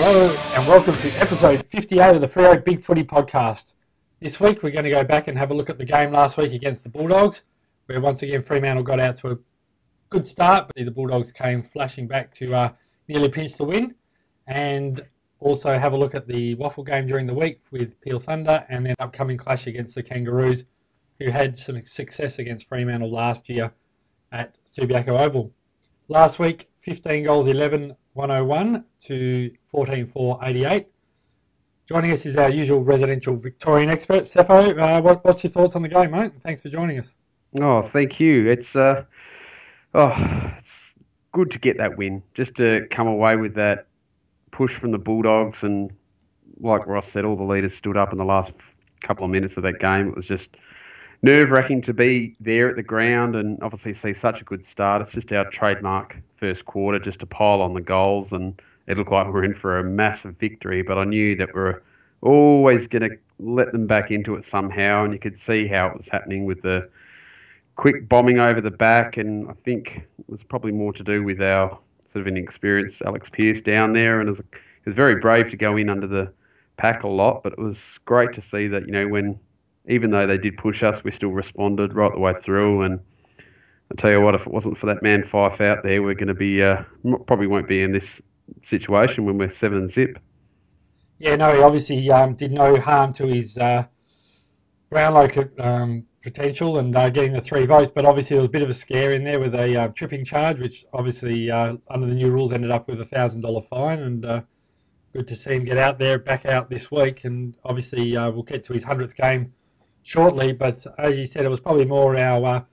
Hello and welcome to episode 58 of the Freo Big Footy podcast. This week we're going to go back and have a look at the game last week against the Bulldogs, where once again Fremantle got out to a good start, but the Bulldogs came flashing back to nearly pinch the win, and also have a look at the Waffle game during the week with Peel Thunder and then upcoming clash against the Kangaroos, who had some success against Fremantle last year at Subiaco Oval. Last week, 15 goals, 11, 101 to 14-4, 88. Joining us is our usual residential Victorian expert, Seppo. What's your thoughts on the game, mate? Thanks for joining us. Oh, thank you. It's good to get that win, just to come away with that push from the Bulldogs. And like Ross said, all the leaders stood up in the last couple of minutes of that game. It was just nerve-wracking to be there at the ground and obviously see such a good start. It's just our trademark first quarter, just to pile on the goals, and it looked like we were in for a massive victory. But I knew that we were always going to let them back into it somehow, and you could see how it was happening with the quick bombing over the back, and I think it was probably more to do with our sort of inexperienced Alex Pearce down there, and it was very brave to go in under the pack a lot, but it was great to see that, when even though they did push us, we still responded right the way through. And I tell you what, if it wasn't for that man Fyfe out there, we're going to be probably won't be in this situation when we're 7-0. Yeah, no, he obviously did no harm to his Brownlow potential and getting the 3 votes, but obviously there was a bit of a scare in there with a tripping charge, which obviously under the new rules ended up with $1,000 fine, and good to see him get out there, back out this week, and obviously we'll get to his 100th game shortly, but as you said, it was probably more our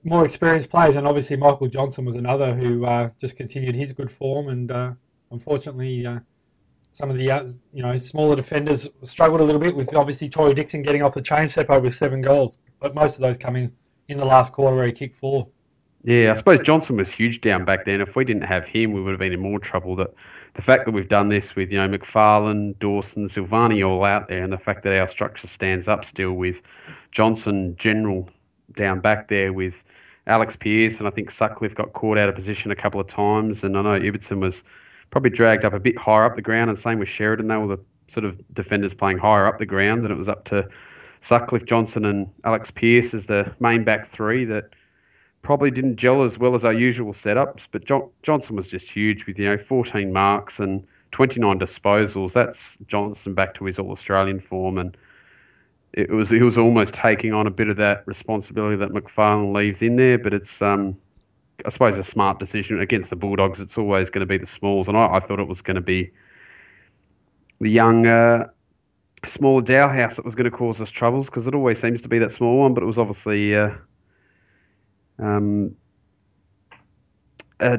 more experienced players, and obviously Michael Johnson was another who just continued his good form, and unfortunately some of the smaller defenders struggled a little bit with obviously Tory Dixon getting off the chain Seppo with 7 goals, but most of those coming in the last quarter where he kicked 4. Yeah, I suppose Johnson was huge down back then. If we didn't have him, we would have been in more trouble. That the fact that we've done this with McFarlane, Dawson, Silvani all out there, and the fact that our structure stands up still with Johnson general down back there with Alex Pearce, and I think Sutcliffe got caught out of position a couple of times, and I know Ibbotson was probably dragged up a bit higher up the ground, and same with Sheridan. They were the sort of defenders playing higher up the ground, and it was up to Sutcliffe, Johnson and Alex Pearce as the main back three that probably didn't gel as well as our usual setups, but Johnson was just huge with 14 marks and 29 disposals. That's Johnson back to his All-Australian form, and he was almost taking on a bit of that responsibility that McFarlane leaves in there. But it's I suppose a smart decision against the Bulldogs. It's always going to be the smalls, and I thought it was going to be the young smaller Dowhouse that was going to cause us troubles, because it always seems to be that small one. But it was obviously Tory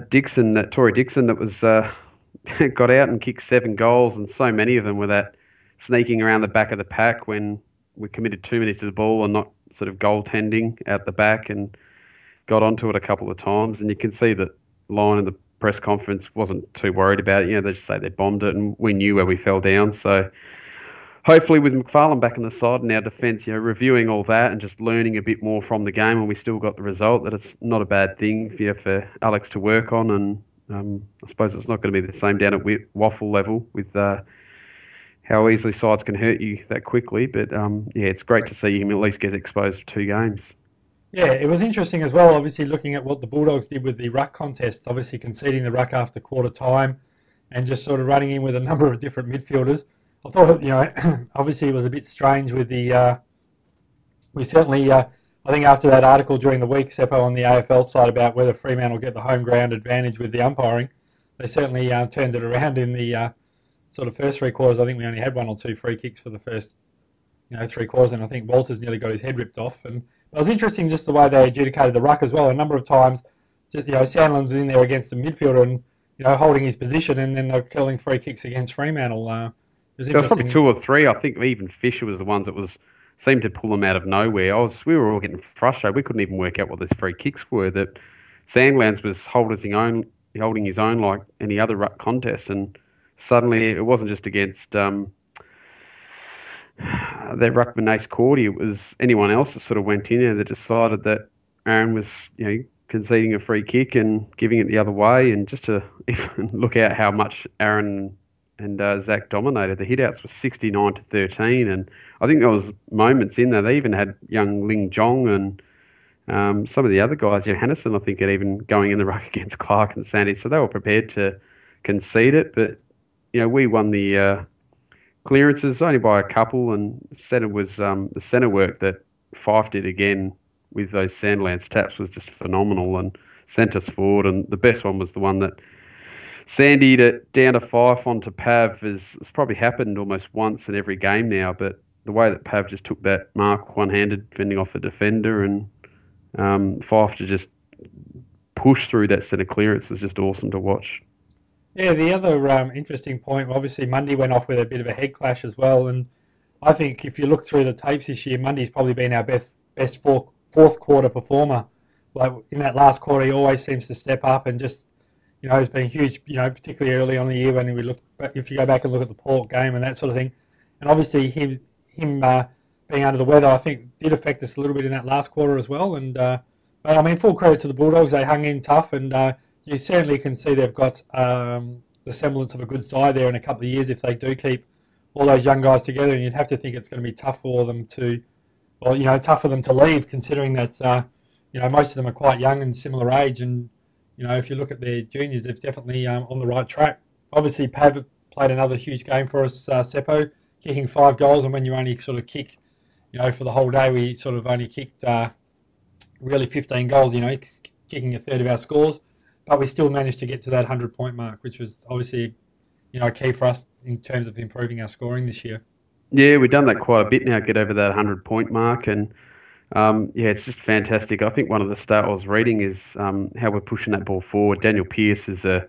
Dixon that was got out and kicked 7 goals, and so many of them were that sneaking around the back of the pack when we committed too many to the ball and not sort of goaltending out the back, and got onto it a couple of times. And you can see that Lyon in the press conference wasn't too worried about it. They just say they bombed it, and we knew where we fell down. So hopefully with McFarlane back on the side and our defence, reviewing all that and just learning a bit more from the game, and we still got the result, that it's not a bad thing for Alex to work on. And I suppose it's not going to be the same down at Waffle level with how easily sides can hurt you that quickly. But it's great to see him at least get exposed for 2 games. Yeah, it was interesting as well, obviously looking at what the Bulldogs did with the ruck contest, obviously conceding the ruck after quarter time and just sort of running in with a number of different midfielders. I thought, obviously it was a bit strange with the, we certainly, I think after that article during the week, Seppo, on the AFL side about whether Fremantle get the home ground advantage with the umpiring, they certainly turned it around in the sort of first 3 quarters. I think we only had 1 or 2 free kicks for the first, 3 quarters, and I think Walters nearly got his head ripped off. And it was interesting just the way they adjudicated the ruck as well. A number of times, just, Sandlin was in there against a midfielder and, holding his position, and then they're killing free kicks against Fremantle. There was probably 2 or 3. I think even Fisher was the ones that seemed to pull them out of nowhere. We were all getting frustrated. We couldn't even work out what those free kicks were. That Sandlands was holding his own like any other ruck contest, and suddenly it wasn't just against their ruckman Ace Cordy. It was anyone else that sort of went in there that decided that Aaron was, conceding a free kick and giving it the other way, and just to even look at how much Aaron and Zach dominated. The hitouts were 69-13, and I think there was moments in there. They even had young Ling Jong and some of the other guys, Johannesson, I think, had even going in the ruck against Clark and Sandy, so they were prepared to concede it. But we won the clearances only by a couple, and centre was the centre work that Fyfe did again with those Sandlands taps was just phenomenal and sent us forward. And the best one was the one that Sandy'd it down to Fyfe onto Pav. It's probably happened almost once in every game now, but the way that Pav just took that mark one-handed, fending off the defender, and Fyfe to just push through that centre clearance was just awesome to watch. Yeah, the other interesting point, obviously Mundy went off with a bit of a head clash as well, and I think if you look through the tapes this year, Mundy's probably been our best fourth quarter performer. Like in that last quarter, he always seems to step up and just, has been huge, particularly early on in the year when we look, if you go back and look at the Port game and that sort of thing. And obviously him being under the weather, I think did affect us a little bit in that last quarter as well. And but I mean, full credit to the Bulldogs, they hung in tough, and you certainly can see they've got the semblance of a good side there in a couple of years if they do keep all those young guys together. And you'd have to think it's going to be tough for them to, tough for them to leave, considering that most of them are quite young and similar age. And if you look at their juniors, they're definitely on the right track. Obviously, Pav played another huge game for us, Seppo, kicking 5 goals. And when you only sort of kick, for the whole day, we sort of only kicked really 15 goals, kicking a third of our scores. But we still managed to get to that 100-point mark, which was obviously, key for us in terms of improving our scoring this year. Yeah, we've done that quite a bit now, get over that 100-point mark. And it's just fantastic. I think one of the stats I was reading is how we're pushing that ball forward. Daniel Pearce is a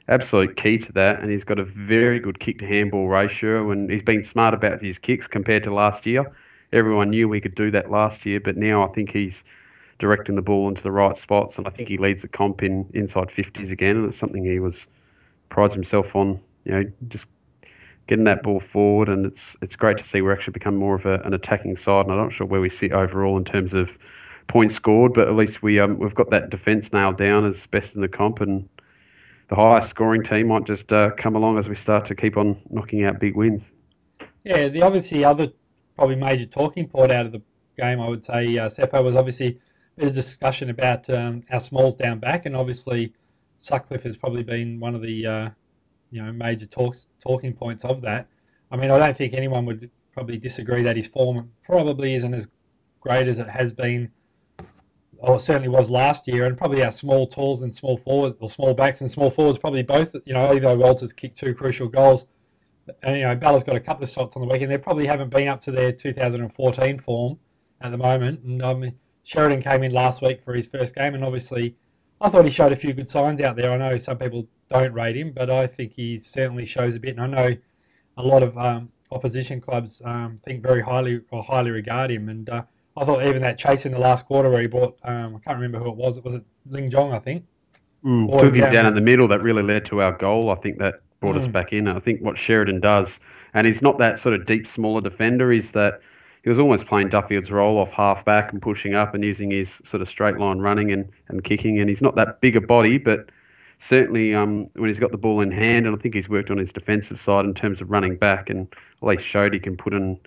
absolute key to that, and he's got a very good kick to handball ratio, and he's been smart about his kicks compared to last year. Everyone knew we could do that last year, but now I think he's directing the ball into the right spots, and I think he leads the comp in inside 50s again, and it's something he prides himself on, just getting that ball forward, and it's great to see we're actually becoming more of an attacking side, and I'm not sure where we sit overall in terms of points scored, but at least we've got that defence nailed down as best in the comp, and the highest scoring team might just come along as we start to keep on knocking out big wins. Yeah, the obviously other probably major talking point out of the game, I would say, Seppo, was obviously a bit of discussion about our smalls down back, and obviously Sutcliffe has probably been one of the major talking points of that. I mean, I don't think anyone would probably disagree that his form probably isn't as great as it has been, or certainly was last year, and probably our small talls and small forwards, or small backs and small forwards, probably both, although Walters kicked 2 crucial goals, and, Bella's got a couple of shots on the weekend. They probably haven't been up to their 2014 form at the moment, and Sheridan came in last week for his first game, and obviously I thought he showed a few good signs out there. I know some people don't rate him, but I think he certainly shows a bit, and I know a lot of opposition clubs think very highly regard him, and I thought even that chase in the last quarter where he brought, I can't remember who it was it Ling Jong, I think? Took him down in the middle, that really led to our goal. I think that brought us back in. I think what Sheridan does, and he's not that sort of deep, smaller defender, is that he was almost playing Duffield's role off half back and pushing up and using his sort of straight line running and kicking, and he's not that big a body, but certainly when he's got the ball in hand, and I think he's worked on his defensive side in terms of running back, and at least showed he can put in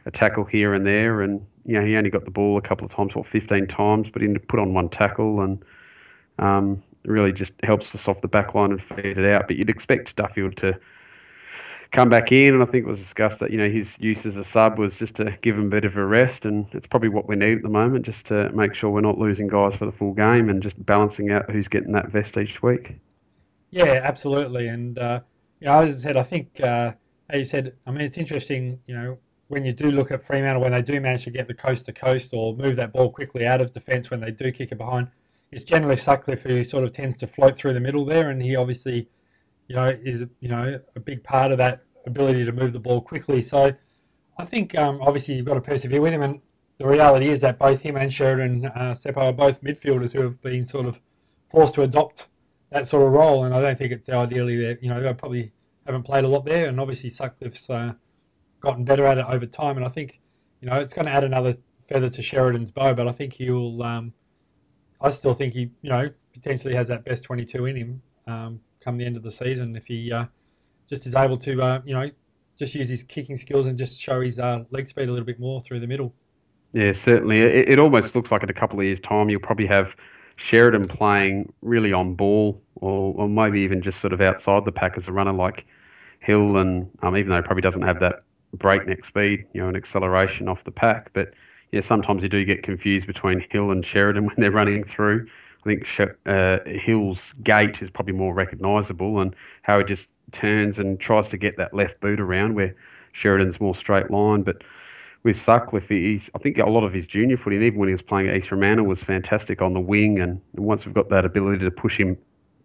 a tackle here and there, and he only got the ball a couple of times, 15 times, but he put on 1 tackle, and really just helps us off the back line and feed it out. But you'd expect Duffield to come back in, and I think it was discussed that his use as a sub was just to give him a bit of a rest, and it's probably what we need at the moment, just to make sure we're not losing guys for the full game and just balancing out who's getting that vest each week. Yeah, absolutely. And as I said, I think as you said, I mean, it's interesting, when you do look at Fremantle, when they do manage to get the coast to coast or move that ball quickly out of defence when they do kick it behind, it's generally Sutcliffe who sort of tends to float through the middle there, and he obviously is a big part of that ability to move the ball quickly. So I think obviously you've got to persevere with him, and the reality is that both him and Sheridan Seppo are both midfielders who have been sort of forced to adopt that sort of role, and I don't think it's ideally that they probably haven't played a lot there, and obviously Sutcliffe's gotten better at it over time, and I think it's going to add another feather to Sheridan's bow, but I think he'll I still think he potentially has that best 22 in him come the end of the season if he just is able to, just use his kicking skills and just show his leg speed a little bit more through the middle. Yeah, certainly. It almost looks like in a couple of years' time you'll probably have Sheridan playing really on ball, or maybe even just sort of outside the pack as a runner like Hill, and even though he probably doesn't have that breakneck speed, and acceleration off the pack, but yeah, sometimes you do get confused between Hill and Sheridan when they're running through. I think Hill's gait is probably more recognisable, and how he just turns and tries to get that left boot around, where Sheridan's more straight line. But with Sutcliffe, I think a lot of his junior footy, and even when he was playing at East Romana, was fantastic on the wing. And once we've got that ability to push him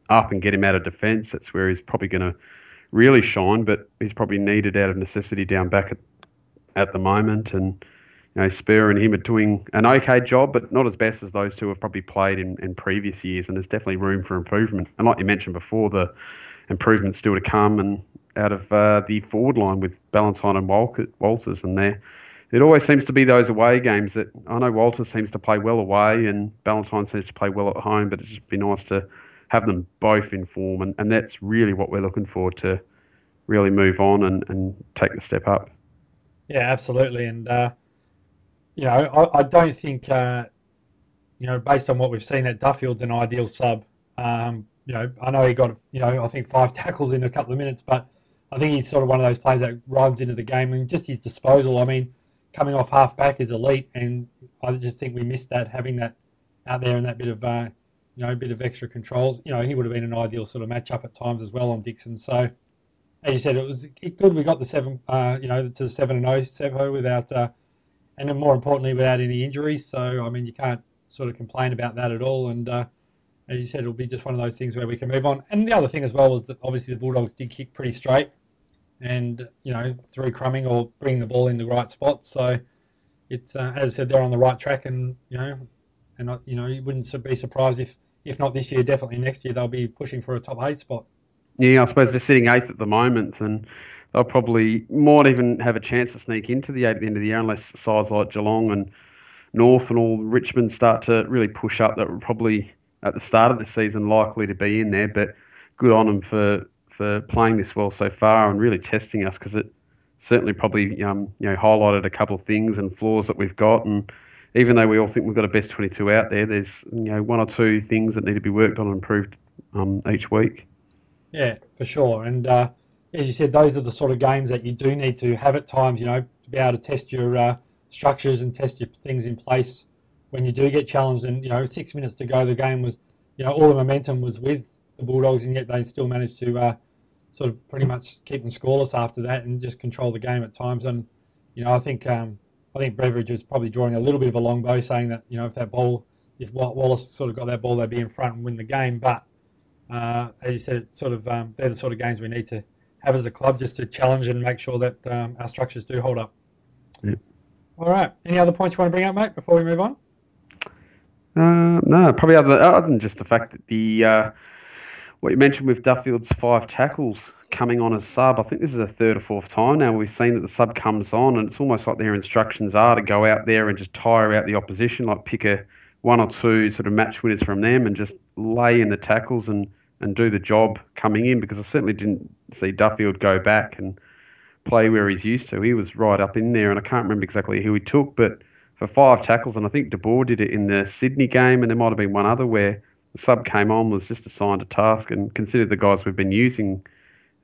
up and get him out of defence, that's where he's probably going to really shine. But he's probably needed out of necessity down back at the moment. And Spur and him are doing an okay job, but not as best as those two have probably played in previous years. And there's definitely room for improvement. And like you mentioned before, the improvement's still to come, and out of the forward line with Ballantyne and Walters and there. It always seems to be those away games that I know Walters seems to play well away and Ballantyne seems to play well at home, but it's just be nice to have them both in form, and that's really what we're looking for to really move on and take the step up. Yeah, absolutely. And, I don't think, based on what we've seen, that Duffield's an ideal sub. I know he got, I think 5 tackles in a couple of minutes, but I think he's sort of one of those players that runs into the game, and just his disposal. I mean, coming off half back is elite, and I just think we missed that, having that out there and that bit of bit of extra controls. He would have been an ideal sort of matchup at times as well on Dixon. So as you said, it was good. We got the 7, to the 7-0 Seppo without, and then more importantly without any injuries. So I mean, you can't sort of complain about that at all. And as you said, it'll be just one of those things where we can move on. And the other thing as well was that obviously the Bulldogs did kick pretty straight, and through crumbing or bringing the ball in the right spot. So it's as I said, they're on the right track, and you wouldn't be surprised if not this year, definitely next year they'll be pushing for a top 8 spot. Yeah, I suppose they're sitting 8th at the moment, and they'll probably might even have a chance to sneak into the 8 at the end of the year, unless sides like Geelong and North and all Richmond start to really push up. That were probably at the start of the season likely to be in there, but good on them for playing this well so far and really testing us, because it certainly probably highlighted a couple of things and flaws that we've got. And even though we all think we've got a best 22 out there, there's 1 or 2 things that need to be worked on and improved each week. Yeah, for sure. And as you said, those are the sort of games that you do need to have at times, to be able to test your structures and test your things in place when you do get challenged. And 6 minutes to go, the game was, all the momentum was with the Bulldogs, and yet they still managed to sort of pretty much keep them scoreless after that and just control the game at times. And I think Beveridge was probably drawing a little bit of a long bow, saying that if Wallace sort of got that ball, they'd be in front and win the game. But as you said, it's sort of they're the sort of games we need to have as a club, just to challenge and make sure that our structures do hold up. Yep. All right. Any other points you want to bring up, mate, before we move on? No, probably other than just the fact that what you mentioned with Duffield's 5 tackles coming on as sub. I think this is the 3rd or 4th time now we've seen that the sub comes on, and it's almost like their instructions are to go out there and just tire out the opposition, like pick 1 or 2 sort of match winners from them and just lay in the tackles and do the job coming in, because I certainly didn't see Duffield go back and play where he's used to. He was right up in there, and I can't remember exactly who he took, but for 5 tackles, and I think De Boer did it in the Sydney game, and there might have been one other where the sub came on, was just assigned a task, and considered the guys we've been using.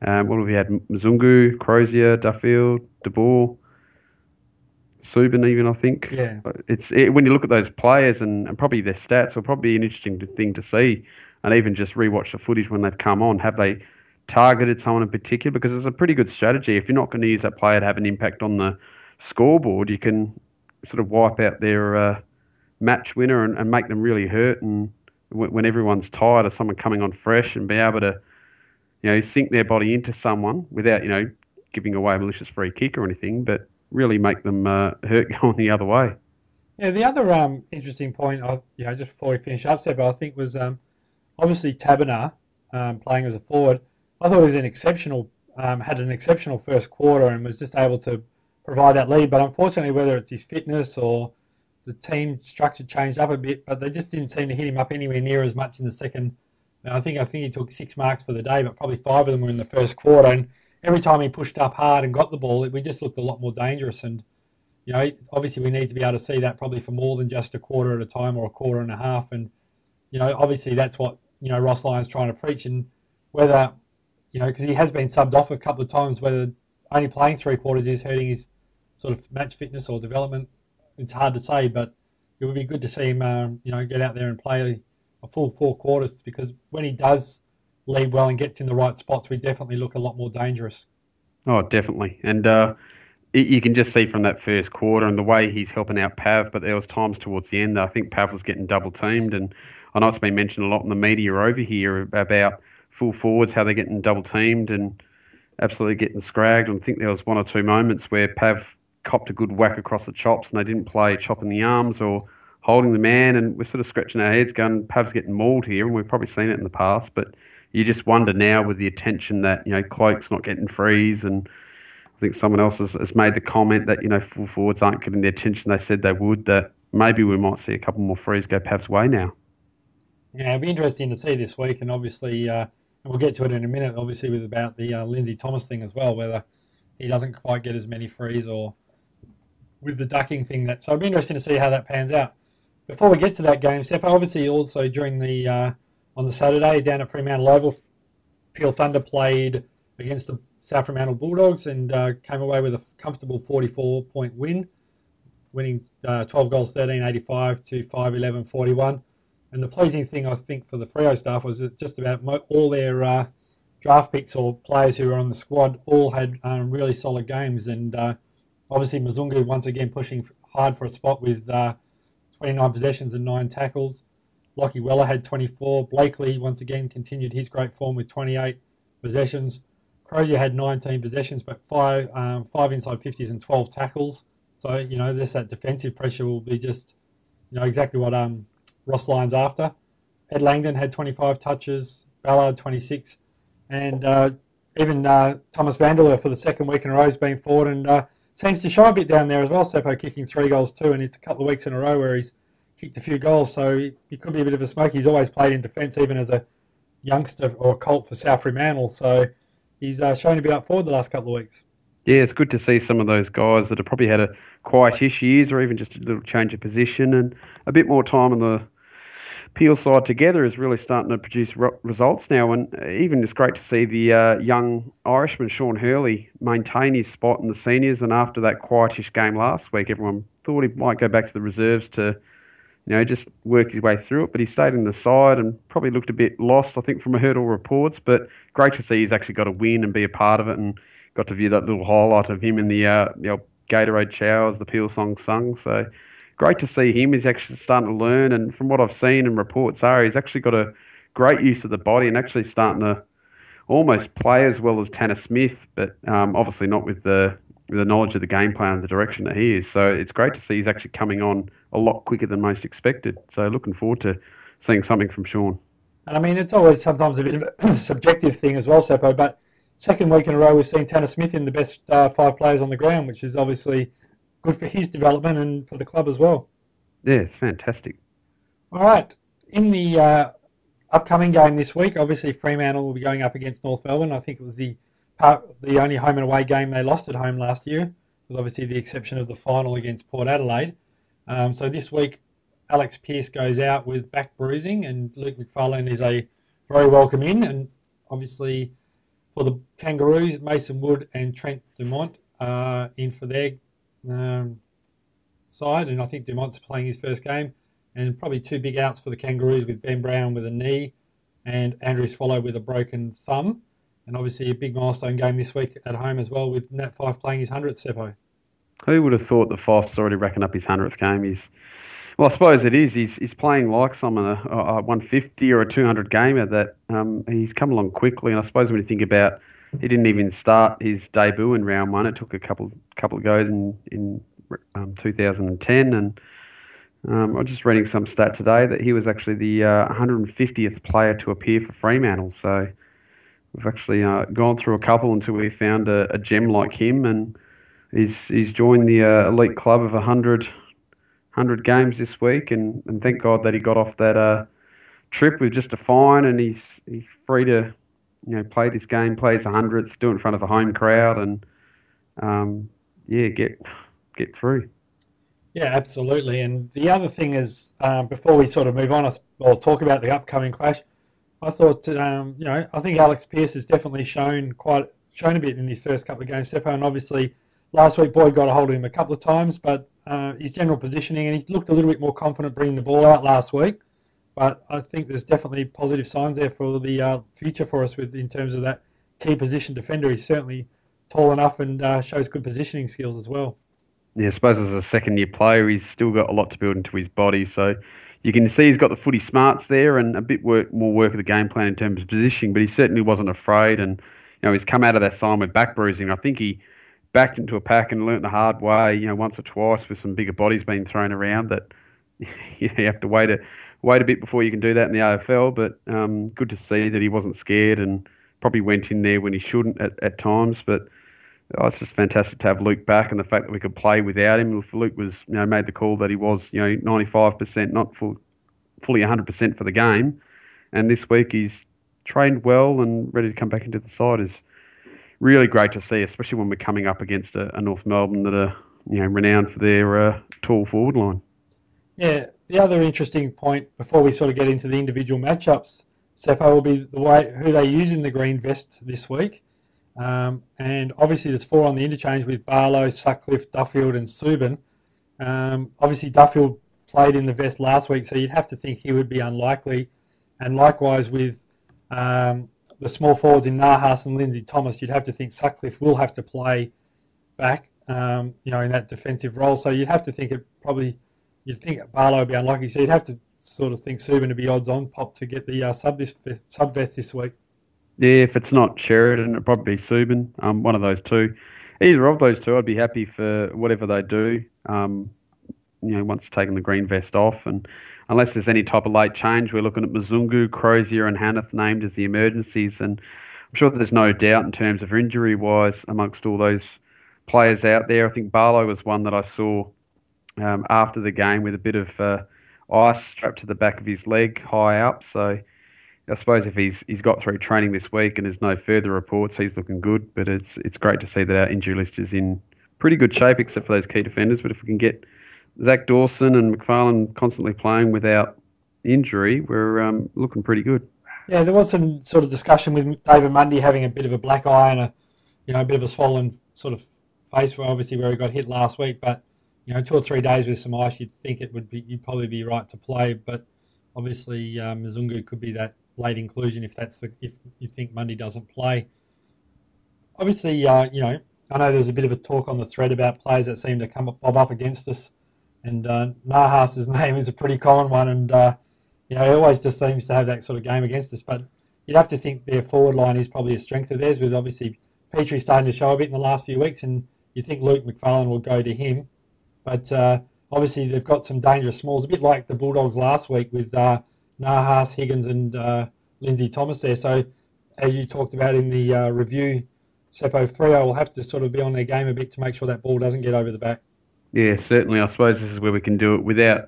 What have we had? Mzungu, Crozier, Duffield, De Boer, Subin even, I think. Yeah. When you look at those players and probably their stats, it'll probably be an interesting thing to see, and even just rewatch the footage when they've come on. Have they targeted someone in particular? Because it's a pretty good strategy. If you're not going to use that player to have an impact on the scoreboard, you can sort of wipe out their match winner and make them really hurt. And when everyone's tired of someone coming on fresh, and be able to, sink their body into someone without, giving away a malicious free kick or anything, but really make them hurt going the other way. Yeah, the other interesting point, just before we finish up, Seb, I think was obviously Taberner playing as a forward. I thought he was had an exceptional first quarter and was just able to provide that lead. But unfortunately, whether it's his fitness or the team structure changed up a bit, but they just didn't seem to hit him up anywhere near as much in the second. I think he took 6 marks for the day, but probably 5 of them were in the first quarter. And every time he pushed up hard and got the ball, we just looked a lot more dangerous. And obviously we need to be able to see that probably for more than just a quarter at a time or a quarter and a half. And obviously that's what Ross Lyon's trying to preach. And whether because he has been subbed off a couple of times, whether only playing 3 quarters is hurting his sort of match fitness or development, it's hard to say. But it would be good to see him, get out there and play a full 4 quarters, because when he does lead well and gets in the right spots, we definitely look a lot more dangerous. Oh, definitely. And you can just see from that first quarter and the way he's helping out Pav, but there was times towards the end that I think Pav was getting double teamed, and I know it's been mentioned a lot in the media over here about full forwards, how they're getting double teamed and absolutely getting scragged. And I think there was 1 or 2 moments where Pav copped a good whack across the chops and they didn't play chopping the arms or holding the man, and we're sort of scratching our heads going, Pav's getting mauled here, and we've probably seen it in the past, but you just wonder now with the attention that, Cloak's not getting frees, and I think someone else has made the comment that, full forwards aren't getting the attention they said they would, that maybe we might see a couple more frees go Pav's way now. Yeah, it'll be interesting to see this week, and obviously, and we'll get to it in a minute, obviously, with about the Lindsay Thomas thing as well, whether he doesn't quite get as many frees or with the ducking thing. So it'll be interesting to see how that pans out. Before we get to that game, Seppo, obviously also during the on the Saturday down at Fremantle Oval, Peel Thunder played against the South Fremantle Bulldogs and came away with a comfortable 44-point win, winning 12 goals, 13.85 to 5.11.41. And the pleasing thing, I think, for the Freo staff was that just about all their draft picks or players who were on the squad all had really solid games. And obviously Mzungu once again pushing hard for a spot with 29 possessions and 9 tackles. Lockie Weller had 24. Blakely once again continued his great form with 28 possessions. Crozier had 19 possessions, but five inside 50s and 12 tackles. So, just that defensive pressure will be just, exactly what Ross Lyon's after. Ed Langdon had 25 touches, Ballard 26, and even Thomas Vanderleer for the second week in a row has been forward and seems to show a bit down there as well, Seppo, kicking 3 goals too, and it's a couple of weeks in a row where he's kicked a few goals, so he could be a bit of a smoke. He's always played in defence, even as a youngster or a colt for South Fremantle, so he's shown to be up forward the last couple of weeks. Yeah, it's good to see some of those guys that have probably had a quietish years or even just a little change of position and a bit more time on the Peel side together is really starting to produce results now. And even it's great to see the young Irishman, Sean Hurley, maintain his spot in the seniors. And after that quietish game last week, everyone thought he might go back to the reserves to, just work his way through it. But he stayed in the side and probably looked a bit lost, I think, from a hurdle reports. But great to see he's actually got a win and be a part of it, and got to view that little highlight of him in the Gatorade showers, the Peel song sung. So great to see him. He's actually starting to learn, and from what I've seen and reports are, he's actually got a great use of the body and actually starting to almost play as well as Tanner Smith, but obviously not with the knowledge of the game plan and the direction that he is. So it's great to see he's actually coming on a lot quicker than most expected. So looking forward to seeing something from Sean. And I mean, it's always sometimes a bit of a subjective thing as well, Seppo, but second week in a row we've seen Tanner Smith in the best 5 players on the ground, which is obviously good for his development and for the club as well. Yeah, it's fantastic. All right. In the upcoming game this week, obviously Fremantle will be going up against North Melbourne. I think it was the only home and away game they lost at home last year, with obviously the exception of the final against Port Adelaide. So this week, Alex Pearce goes out with back bruising, and Luke McFarlane is a very welcome in. And obviously for the Kangaroos, Mason Wood and Trent Dumont are in for their side, and I think Dumont's playing his first game, and probably 2 big outs for the Kangaroos with Ben Brown with a knee and Andrew Swallow with a broken thumb. And obviously a big milestone game this week at home as well, with Nat Fyfe playing his 100th, Seppo. Who would have thought that Fyfe's already racking up his 100th game? Well, I suppose it is. He's playing like someone a 150 or a 200 gamer that he's come along quickly. And I suppose when you think about, he didn't even start his debut in round 1. It took a couple of goes in 2010, and I was just reading some stat today that he was actually the 150th player to appear for Fremantle. So we've actually gone through a couple until we found a gem like him, and he's joined the elite club of 100 games this week, and thank God that he got off that trip with just a fine, and he's free to play this game, play his 100th, do it in front of a home crowd, and yeah, get through. Yeah, absolutely. And the other thing is, before we sort of move on, or talk about the upcoming clash, I thought, I think Alex Pearce has definitely shown a bit in his first couple of games, Seppo, and obviously last week Boyd got a hold of him a couple of times, but his general positioning, and he looked a little bit more confident bringing the ball out last week. But I think there's definitely positive signs there for the future for us in terms of that key position defender. He's certainly tall enough and shows good positioning skills as well. Yeah, I suppose as a second-year player, he's still got a lot to build into his body. So you can see he's got the footy smarts there and a bit more work of the game plan in terms of positioning, but he certainly wasn't afraid. And, he's come out of that sign with back bruising. I think he backed into a pack and learnt the hard way, once or twice with some bigger bodies being thrown around that you have to wait a bit before you can do that in the AFL. But good to see that he wasn't scared and probably went in there when he shouldn't at times. But it's just fantastic to have Luke back, and the fact that we could play without him. If Luke was, made the call that he was, 95%, not fully 100% for the game, and this week he's trained well and ready to come back into the side is really great to see, especially when we're coming up against a North Melbourne that are, renowned for their tall forward line. Yeah, the other interesting point before we sort of get into the individual matchups, Seppo, will be who they use in the green vest this week. And obviously there's 4 on the interchange with Barlow, Sutcliffe, Duffield and Subin. Obviously Duffield played in the vest last week, so you'd have to think he would be unlikely. And likewise with the small forwards in Nahas and Lindsay Thomas, you'd have to think Sutcliffe will have to play back, in that defensive role. So you'd have to think you'd think Barlow would be unlikely. So you'd have to sort of think Subin to be odds on pop to get the sub vest this week. Yeah, if it's not Sheridan, it'll probably be Subin, one of those two. Either of those two, I'd be happy for whatever they do, once taking the green vest off. And unless there's any type of late change, we're looking at Mzungu, Crozier and Hanneth named as the emergencies. And I'm sure there's no doubt in terms of injury-wise amongst all those players out there. I think Barlow was one that I saw after the game with a bit of ice strapped to the back of his leg high up. So I suppose if he's got through training this week and there's no further reports, he's looking good. But it's great to see that our injury list is in pretty good shape, except for those key defenders. But if we can get Zach Dawson and McFarlane constantly playing without injury, we're looking pretty good. Yeah, there was some sort of discussion with David Mundy having a bit of a black eye and a bit of a swollen sort of face, where he got hit last week. But 2 or 3 days with some ice, you'd probably be right to play. But obviously, Mzungu could be that late inclusion if you think Mundy doesn't play. Obviously, I know there's a bit of a talk on the thread about players that seem to bob up against us, and Nahas's name is a pretty common one, and he always just seems to have that sort of game against us. But you'd have to think their forward line is probably a strength of theirs, with obviously Petrie starting to show a bit in the last few weeks, and you think Luke McFarlane will go to him. But obviously they've got some dangerous smalls, a bit like the Bulldogs last week with Nahas, Higgins and Lindsay Thomas there. So as you talked about in the review, Seppo, Freo will have to sort of be on their game a bit to make sure that ball doesn't get over the back. Yeah, certainly. I suppose this is where we can do it without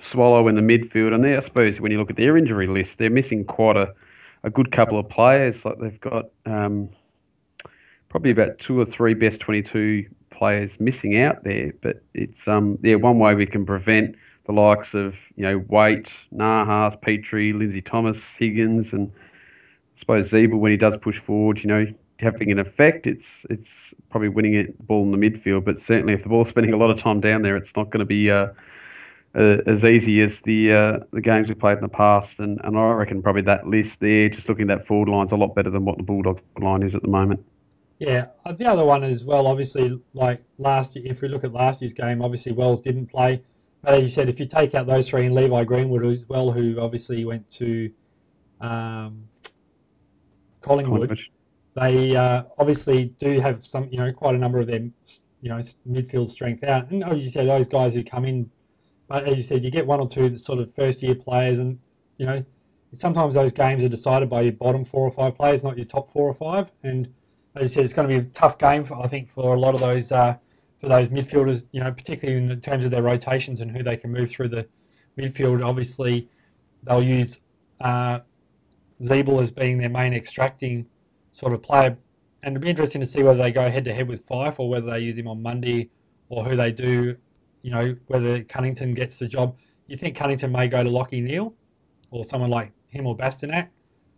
Swallow in the midfield. And there, I suppose, when you look at their injury list, they're missing quite a good couple of players. Like they've got probably about 2 or 3 best 22 players missing out there. But it's one way we can prevent the likes of Waite, Nahas, Petrie, Lindsay Thomas, Higgins, and I suppose Zeeble when he does push forward. Having an effect, it's probably winning the ball in the midfield. But certainly, if the ball's spending a lot of time down there, it's not going to be as easy as the games we've played in the past. And I reckon probably that list there, just looking at that forward line, is a lot better than what the Bulldogs line is at the moment. Yeah, the other one as well, obviously, like last year, if we look at last year's game, obviously Wells didn't play. But as you said, if you take out those 3 and Levi Greenwood as well, who obviously went to Collingwood. They obviously do have some, quite a number of them, midfield strength out. And as you said, those guys who come in, but as you said, you get 1 or 2 sort of first-year players, and sometimes those games are decided by your bottom 4 or 5 players, not your top 4 or 5. And as you said, it's going to be a tough game, I think, for a lot of those for those midfielders, particularly in terms of their rotations and who they can move through the midfield. Obviously, they'll use Zeeble as being their main extracting sort of player. And it'd be interesting to see whether they go head to head with Fyfe or whether they use him on Monday or who they do, whether Cunnington gets the job. You think Cunnington may go to Lockie Neal or someone like him or Bastonak.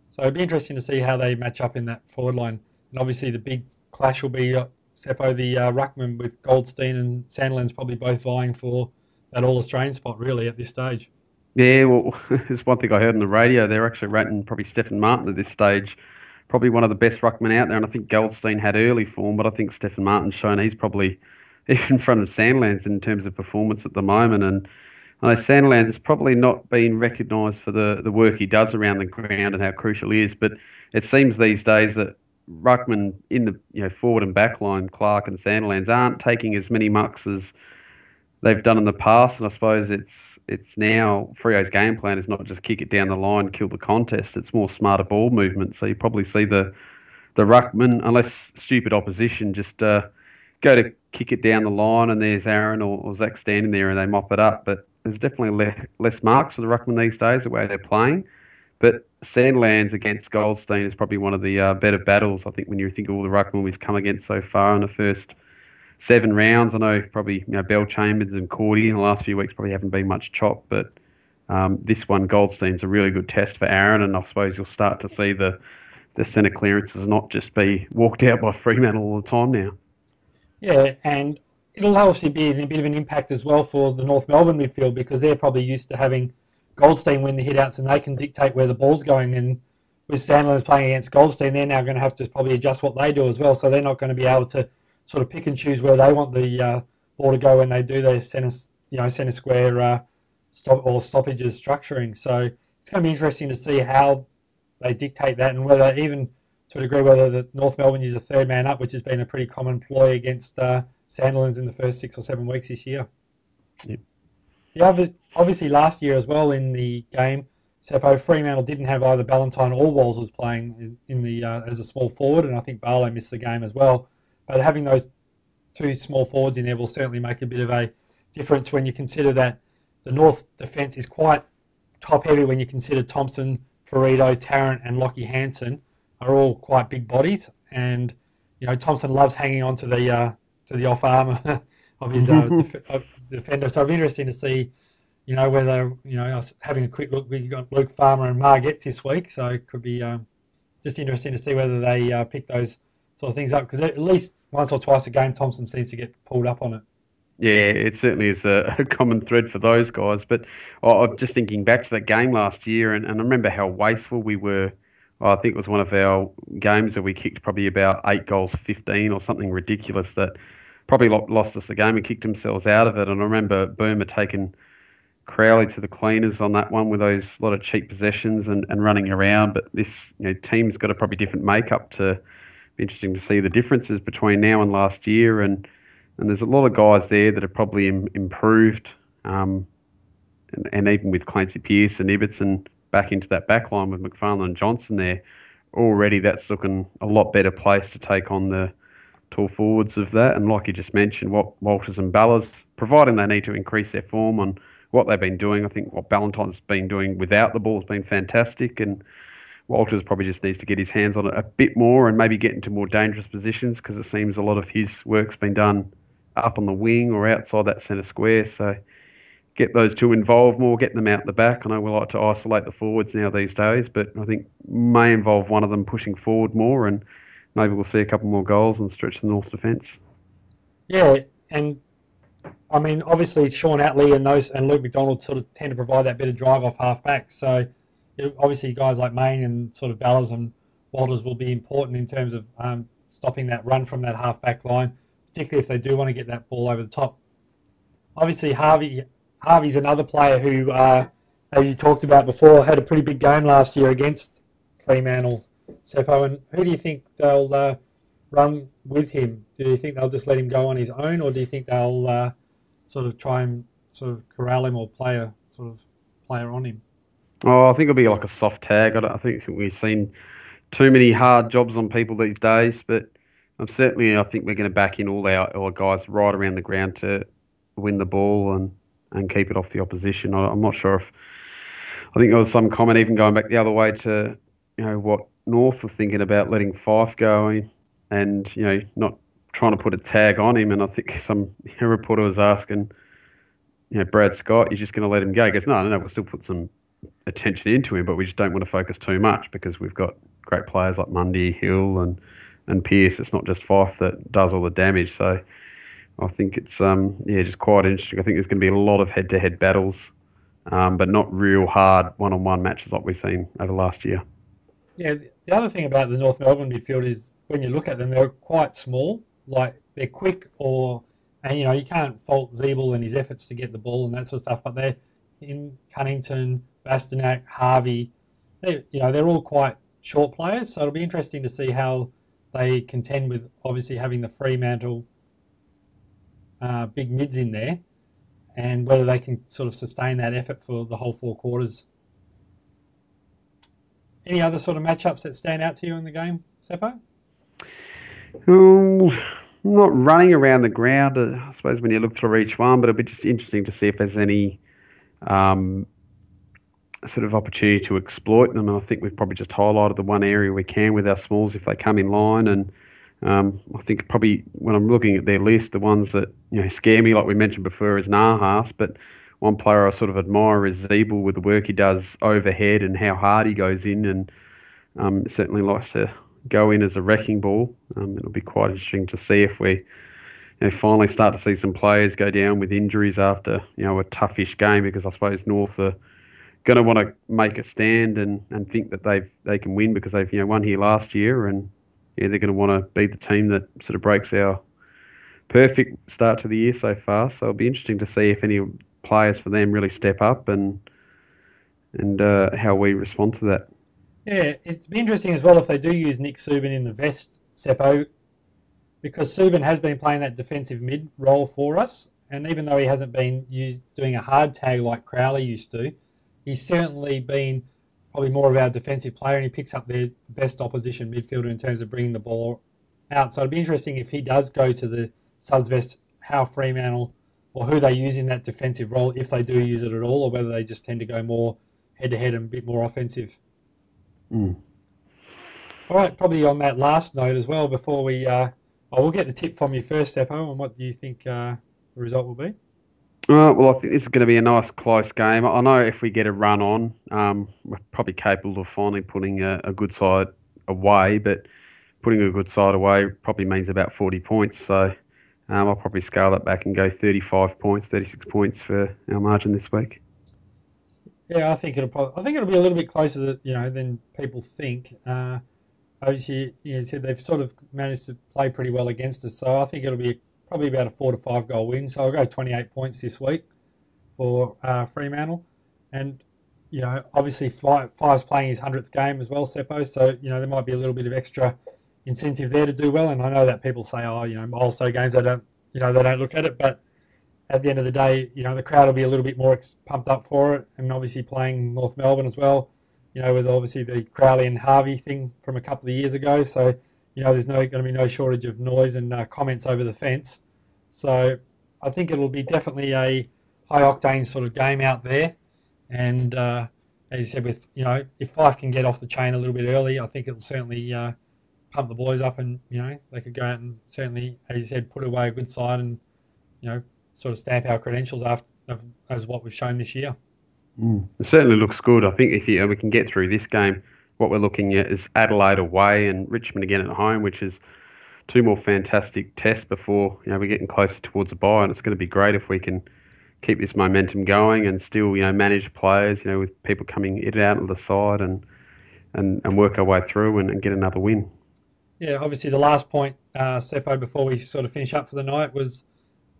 So it'd be interesting to see how they match up in that forward line. And obviously the big clash will be Seppo, the ruckman, with Goldstein and Sandland's probably both vying for that All-Australian spot really at this stage. Yeah, well, there's one thing I heard on the radio. They're actually rating probably Stephen Martin at this stage, probably one of the best ruckmen out there. And I think Goldstein had early form, but I think Stephen Martin's shown he's probably even in front of Sandlands in terms of performance at the moment. And I know Sandland's probably not been recognised for the work he does around the ground and how crucial he is. But it seems these days that ruckmen in the forward and back line, Clark and Sandlands, aren't taking as many mucks as they've done in the past. And I suppose it's now Freo's game plan is not just kick it down the line, kill the contest. It's more smarter ball movement. So you probably see the ruckman, unless stupid opposition, just go to kick it down the line, and there's Aaron or Zach standing there and they mop it up. But there's definitely less marks for the ruckman these days, the way they're playing. But Sandlands against Goldstein is probably one of the better battles, I think, when you think of all the ruckmen we've come against so far in the first 7 rounds. I know probably Bell Chambers and Cordy in the last few weeks probably haven't been much chop, but this one, Goldstein's a really good test for Aaron, and I suppose you'll start to see the centre clearances not just be walked out by Fremantle all the time now. Yeah, and it'll obviously be a bit of an impact as well for the North Melbourne midfield, because they're probably used to having Goldstein win the hitouts and they can dictate where the ball's going. And with Sandlands playing against Goldstein, they're now going to have to probably adjust what they do as well. So they're not going to be able to sort of pick and choose where they want the ball to go when they do their centre square stoppages structuring. So it's going to be interesting to see how they dictate that, and whether even to a degree whether the North Melbourne use a third man up, which has been a pretty common ploy against Sandlands in the first 6 or 7 weeks this year. Yep. Obviously last year as well in the game, Seppo, Fremantle didn't have either Ballantyne or Walls was playing in the as a small forward, and I think Barlow missed the game as well. But having those 2 small forwards in there will certainly make a bit of a difference when you consider that the North defence is quite top heavy when you consider Thompson, Ferrito, Tarrant and Lockie Hansen are all quite big bodies, and Thompson loves hanging on to the off arm of his defender. So it'll be interesting to see, whether having a quick look. We've got Luke Farmer and Mar Getz this week, so it could be just interesting to see whether they pick those sort of things up, because at least once or twice a game Thompson seems to get pulled up on it. Yeah, it certainly is a common thread for those guys. But I'm just thinking back to that game last year, and I remember how wasteful we were. I think it was one of our games that we kicked probably about 8 goals, 15 or something ridiculous that probably lost us the game and kicked themselves out of it. And I remember Boomer taking Crowley to the cleaners on that one with those lot of cheap possessions and running around. But this team's got a probably different makeup. To be interesting to see the differences between now and last year. And there's a lot of guys there that have probably improved, and even with Clancy Pearce and Ibbotson back into that back line with McFarlane and Johnson there, already that's looking a lot better place to take on the tall forwards of that. And like you just mentioned, what Walters and Ballas, providing they need to increase their form on what they've been doing. I think what Ballantyne's been doing without the ball has been fantastic, and Walters probably just needs to get his hands on it a bit more and maybe get into more dangerous positions, because it seems a lot of his work's been done up on the wing or outside that centre square. So get those 2 involved more, get them out the back. I know we like to isolate the forwards now these days, but I think may involve one of them pushing forward more, and maybe we'll see a couple more goals and stretch the North defence. Yeah, and I mean, obviously Sean Atley and Luke McDonald sort of tend to provide that bit of drive off half back. So obviously guys like Main and sort of Ballas and Walters will be important in terms of stopping that run from that half back line, particularly if they do want to get that ball over the top. Obviously Harvey's another player who, as you talked about before, had a pretty big game last year against Fremantle, Seppo. And who do you think they'll run with him? Do you think they'll just let him go on his own, or do you think they'll sort of try and sort of corral him or play a sort of player on him? Oh, I think it'll be like a soft tag. I think we've seen too many hard jobs on people these days, but I think we're going to back in all our guys right around the ground to win the ball and keep it off the opposition. I'm not sure if... I think there was some comment even going back the other way to what North were thinking about letting Fyfe go in and, not trying to put a tag on him. And I think some reporter was asking, Brad Scott, you're just going to let him go? He goes, no, we'll still put some attention into him, but we just don't want to focus too much because we've got great players like Mundy, Hill, and Pearce. It's not just Fyfe that does all the damage. So I think it's just quite interesting. I think there's going to be a lot of head-to-head battles, but not real hard one-on-one matches like we've seen over last year. Yeah, the other thing about the North Melbourne midfield is when you look at them, they're quite small. Like they're quick, and you can't fault Zeeble and his efforts to get the ball and that sort of stuff. But they're in Cunnington, Bastanak, Harvey. They're all quite short players. So it'll be interesting to see how they contend with obviously having the Fremantle big mids in there, and whether they can sort of sustain that effort for the whole 4 quarters. Any other sort of matchups that stand out to you in the game, Seppo? Not running around the ground, I suppose, when you look through each one, but it'll be just interesting to see if there's any sort of opportunity to exploit them. And I think we've probably just highlighted the one area we can with our smalls if they come in line. And I think probably when I'm looking at their list, the ones that scare me, like we mentioned before, is Nahas. But one player I sort of admire is Zeeble with the work he does overhead and how hard he goes in, and certainly likes to go in as a wrecking ball. It'll be quite interesting to see if we finally start to see some players go down with injuries after a toughish game, because I suppose North are going to want to make a stand and think that they can win because they've won here last year, and they're going to want to beat the team that sort of breaks our perfect start to the year so far. So it'll be interesting to see if any players for them really step up and how we respond to that. Yeah, it'd be interesting as well if they do use Nick Subin in the vest, Seppo, because Subin has been playing that defensive mid role for us, and even though he hasn't been doing a hard tag like Crowley used to, he's certainly been probably more of our defensive player, and he picks up the best opposition midfielder in terms of bringing the ball out. So it'd be interesting if he does go to the subs vest, how Fremantle or who they use in that defensive role, if they do use it at all, or whether they just tend to go more head-to-head and a bit more offensive. Mm. All right, probably on that last note as well, before we... we'll get the tip from you first, Seppo, and what do you think the result will be? Well, I think this is going to be a nice, close game. I know if we get a run on, we're probably capable of finally putting a good side away, but putting a good side away probably means about 40 points. So I'll probably scale that back and go 35 points, 36 points for our margin this week. Yeah, I think it'll be a little bit closer than people think. Obviously, you said they've sort of managed to play pretty well against us, so I think it'll be probably about a 4 to 5 goal win. So I'll go 28 points this week for Fremantle, and obviously Fyfe's playing his 100th game as well, Seppo. So there might be a little bit of extra incentive there to do well. And I know that people say, milestone games they don't look at it, but at the end of the day, the crowd will be a little bit more pumped up for it, and obviously playing North Melbourne as well. With obviously the Crowley and Harvey thing from a couple of years ago. So, there's going to be no shortage of noise and comments over the fence. So I think it'll be definitely a high-octane sort of game out there. And as you said, if Fyfe can get off the chain a little bit early, I think it'll certainly pump the boys up, and, they could go out and certainly, as you said, put away a good side and, sort of stamp our credentials as what we've shown this year. It certainly looks good. I think if we can get through this game, what we're looking at is Adelaide away and Richmond again at home, which is 2 more fantastic tests before we're getting closer towards a bye. And it's going to be great if we can keep this momentum going and still manage players with people coming in and out of the side and work our way through and get another win. Yeah, obviously the last point, Seppo, before we sort of finish up for the night was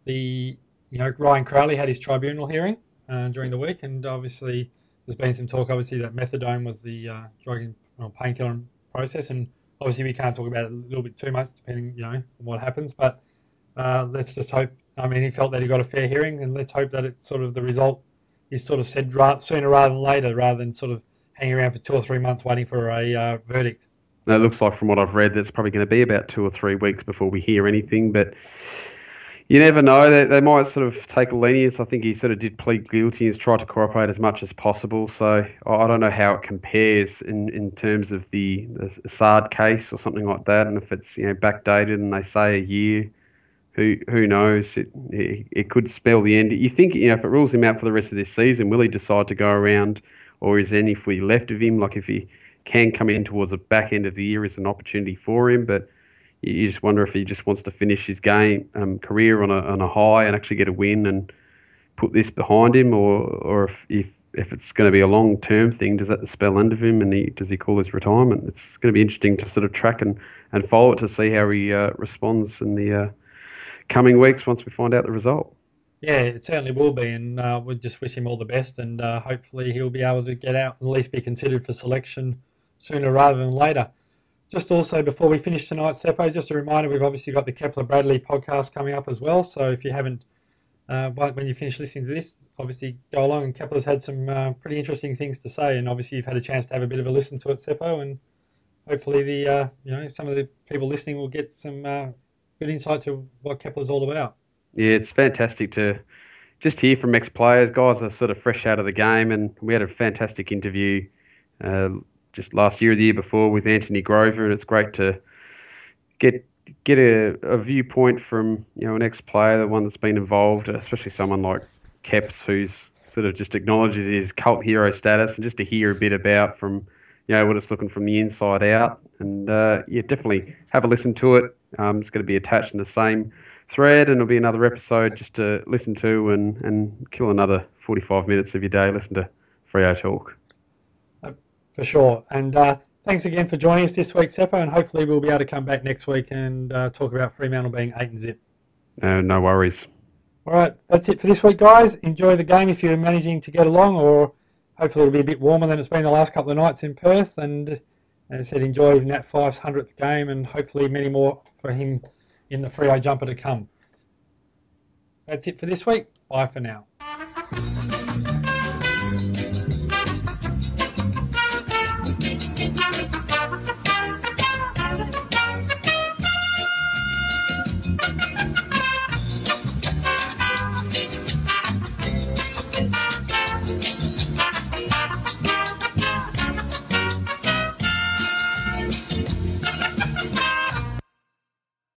the Ryan Crowley had his tribunal hearing during the week, and obviously there's been some talk, obviously, that methadone was the drug and painkiller process, and obviously we can't talk about it a little bit too much, depending, on what happens, but let's just hope, he felt that he got a fair hearing, and let's hope that it's sort of the result is sort of said sooner rather than later, rather than sort of hanging around for 2 or 3 months waiting for a verdict. It looks like, from what I've read, that's probably going to be about 2 or 3 weeks before we hear anything, but You never know. They might sort of take a lenience. I think he sort of did plead guilty and has tried to cooperate as much as possible. So I don't know how it compares in terms of the Assad case or something like that. And if it's backdated and they say a year, who knows? It could spell the end. You think if it rules him out for the rest of this season, will he decide to go around, or is there any free left of him? Like if he can come in towards the back end of the year, is an opportunity for him, but. You just wonder if he just wants to finish his career on a high and actually get a win and put this behind him, or if it's going to be a long term thing, does that spell end of him and does he call his retirement? It's going to be interesting to sort of track and follow it to see how he responds in the coming weeks once we find out the result. Yeah, it certainly will be, and we'll just wish him all the best, and hopefully he'll be able to get out and at least be considered for selection sooner rather than later. Just also, before we finish tonight, Seppo, just a reminder, we've obviously got the Kepler-Bradley podcast coming up as well. So if you haven't, when you finish listening to this, obviously go along. And Kepler's had some pretty interesting things to say. And obviously you've had a chance to have a bit of a listen to it, Seppo. And hopefully some of the people listening will get some good insight to what Kepler's all about. Yeah, it's fantastic to just hear from ex-players. Guys are sort of fresh out of the game. And we had a fantastic interview just last year or the year before with Anthony Grover, and it's great to get a viewpoint from an ex-player, the one that's been involved, especially someone like Keps, who's sort of just acknowledges his cult hero status, and just to hear a bit about from what it's looking from the inside out. And definitely have a listen to it. It's going to be attached in the same thread, and it'll be another episode just to listen to and kill another 45 minutes of your day. Listen to Freo Talk. For sure. And thanks again for joining us this week, Seppo, and hopefully we'll be able to come back next week and talk about Fremantle being 8-0. No worries. All right, that's it for this week, guys. Enjoy the game if you're managing to get along, or hopefully it'll be a bit warmer than it's been the last couple of nights in Perth. And as I said, enjoy Nat Fyfe's 100th game, and hopefully many more for him in the Freo jumper to come. That's it for this week. Bye for now.